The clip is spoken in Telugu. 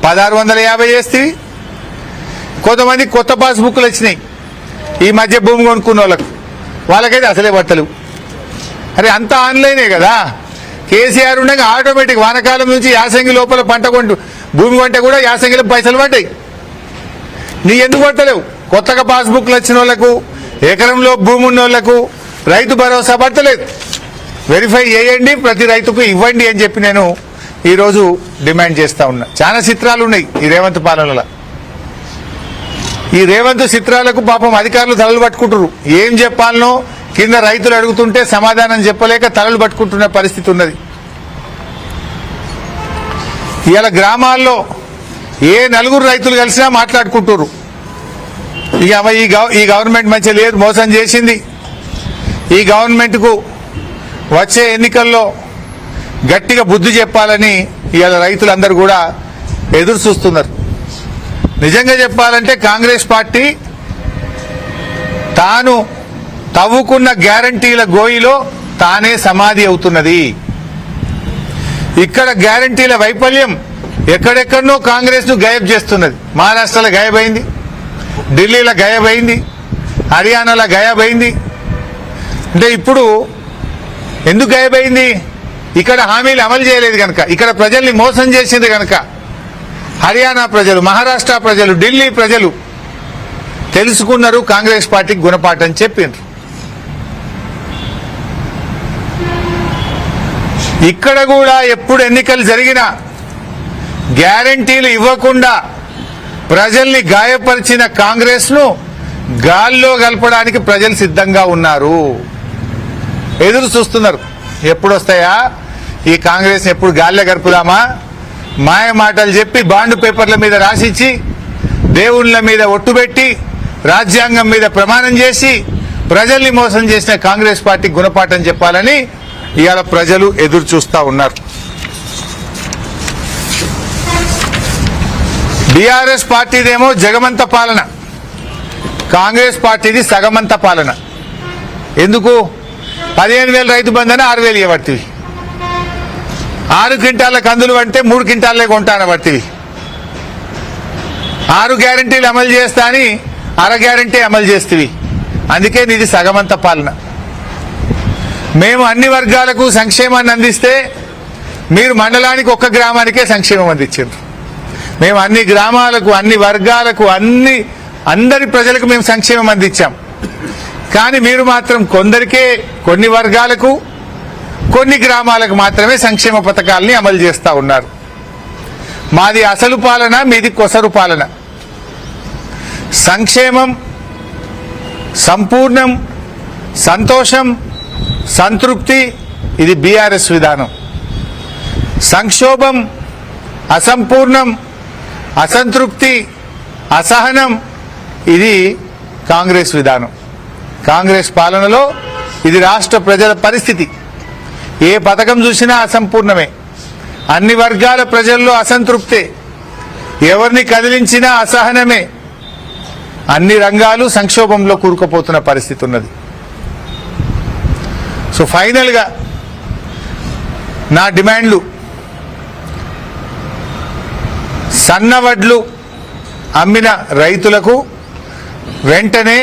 1650 చేస్తేవి. కొంతమంది కొత్త పాస్బుక్లు వచ్చినాయి ఈ మధ్య భూమి కొనుక్కున్న వాళ్ళకైతే అసలే పట్టలేవు. అరే అంతా ఆన్లైనే కదా. కేసీఆర్ ఉండగా ఆటోమేటిక్ వానకాలం నుంచి యాసంగి లోపల పంట భూమి కొంటే కూడా యాసంగిలో పైసలు పడ్డాయి. నీ ఎందుకు పట్టలేవు? కొత్తగా పాస్బుక్లు వచ్చిన వాళ్ళకు, ఎకరంలో భూమి ఉన్న వాళ్ళకు రైతు భరోసా పడతలేదు. వెరిఫై చేయండి, ప్రతి రైతుకు ఇవ్వండి అని చెప్పి నేను ఈరోజు డిమాండ్ చేస్తా ఉన్నా. చాలా చిత్రాలు ఉన్నాయి ఈ రేవంత్ పాలనలో. ఈ రేవంత్ చిత్రాలకు పాపం అధికారులు తలలు పట్టుకుంటారు. ఏం చెప్పాలనో కింద రైతులు అడుగుతుంటే సమాధానం చెప్పలేక తలలు పట్టుకుంటున్న పరిస్థితి ఉన్నది. ఇవాళ గ్రామాల్లో ఏ నలుగురు రైతులు కలిసినా మాట్లాడుకుంటారు. ఇక ఈ గవర్నమెంట్ మంచిగా లేదు, మోసం చేసింది. ఈ గవర్నమెంట్కు వచ్చే ఎన్నికల్లో గట్టిగా బుద్ధి చెప్పాలని ఇవాళ రైతులందరూ కూడా ఎదురు చూస్తున్నారు. నిజంగా చెప్పాలంటే కాంగ్రెస్ పార్టీ తాను తవ్వుకున్న గ్యారంటీల గోయిలో తానే సమాధి అవుతున్నది. ఇక్కడ గ్యారంటీల వైఫల్యం ఎక్కడెక్కడనో కాంగ్రెస్ ను గాయబ్ చేస్తున్నది. మహారాష్ట్రలో గాయబైంది, ఢిల్లీలో గాయబైంది, హర్యానాలో గాయబైంది. అంటే ఇప్పుడు ఎందుకు గాయబైంది? ఇక్కడ హామీలు అమలు చేయలేదు కనుక, ఇక్కడ ప్రజల్ని మోసం చేసింది కనుక హర్యానా ప్రజలు, మహారాష్ట్ర ప్రజలు, ఢిల్లీ ప్రజలు తెలుసుకున్నారు కాంగ్రెస్ పార్టీకి గుణపాఠం చెప్పిండ్రు. ఇక్కడ కూడా ఎప్పుడు ఎన్నికలు జరిగినా గ్యారంటీలు ఇవ్వకుండా ప్రజల్ని గాయపరిచిన కాంగ్రెస్ ను గాల్లో కలపడానికి ప్రజలు సిద్ధంగా ఉన్నారు. ఎదురు చూస్తున్నారు ఎప్పుడు వస్తాయా ఈ కాంగ్రెస్, ఎప్పుడు గాల్లో గడుపుదామా, మాయ మాటలు చెప్పి బాండ్ పేపర్ల మీద రాసిచ్చి దేవుళ్ళ మీద ఒట్టుబెట్టి రాజ్యాంగం మీద ప్రమాణం చేసి ప్రజల్ని మోసం చేసిన కాంగ్రెస్ పార్టీకి గుణపాఠం చెప్పాలని ఇవాళ ప్రజలు ఎదురు చూస్తా ఉన్నారు. బీఆర్ఎస్ పార్టీదేమో జగమంత పాలన, కాంగ్రెస్ పార్టీది సగమంత పాలన. ఎందుకు? 15,000 రైతు బంధన 6,000 ఇవ్వబడుతుంది. 6 క్వింటాల కందులు అంటే 3 క్వింటాలే కొంటాన పడుతుంది. 6 గ్యారంటీలు అమలు చేస్తా అని అర గ్యారంటీ అమలు చేస్తుంది. అందుకే నీది సగమంత పాలన. మేము అన్ని వర్గాలకు సంక్షేమాన్ని అందిస్తే మీరు మండలానికి ఒక్క గ్రామానికే సంక్షేమం అందించారు. మేము అన్ని గ్రామాలకు, అన్ని వర్గాలకు, అందరి ప్రజలకు మేము సంక్షేమం అందించాం. కానీ మీరు మాత్రం కొందరికే, కొన్ని వర్గాలకు, కొన్ని గ్రామాలకు మాత్రమే సంక్షేమ పథకాలని అమలు చేస్తా ఉన్నారు. మాది అసలు పాలన, మీది కొసరు పాలన. సంక్షేమం, సంపూర్ణం, సంతోషం, సంతృప్తి ఇది బీఆర్ఎస్ విధానం. సంక్షోభం, అసంపూర్ణం, అసంతృప్తి, అసహనం ఇది కాంగ్రెస్ విధానం. కాంగ్రెస్ పాలనలో ఇది రాష్ట్ర ప్రజల పరిస్థితి. ఏ పథకం చూసినా అసంపూర్ణమే, అన్ని వర్గాల ప్రజల్లో అసంతృప్తే, ఎవరిని కదిలించినా అసహనమే, అన్ని రంగాలు సంక్షోభంలో కూరుకుపోతున్న పరిస్థితి ఉన్నది. సో ఫైనల్ గా నా డిమాండ్లు, సన్నవడ్లు అమ్మిన రైతులకు వెంటనే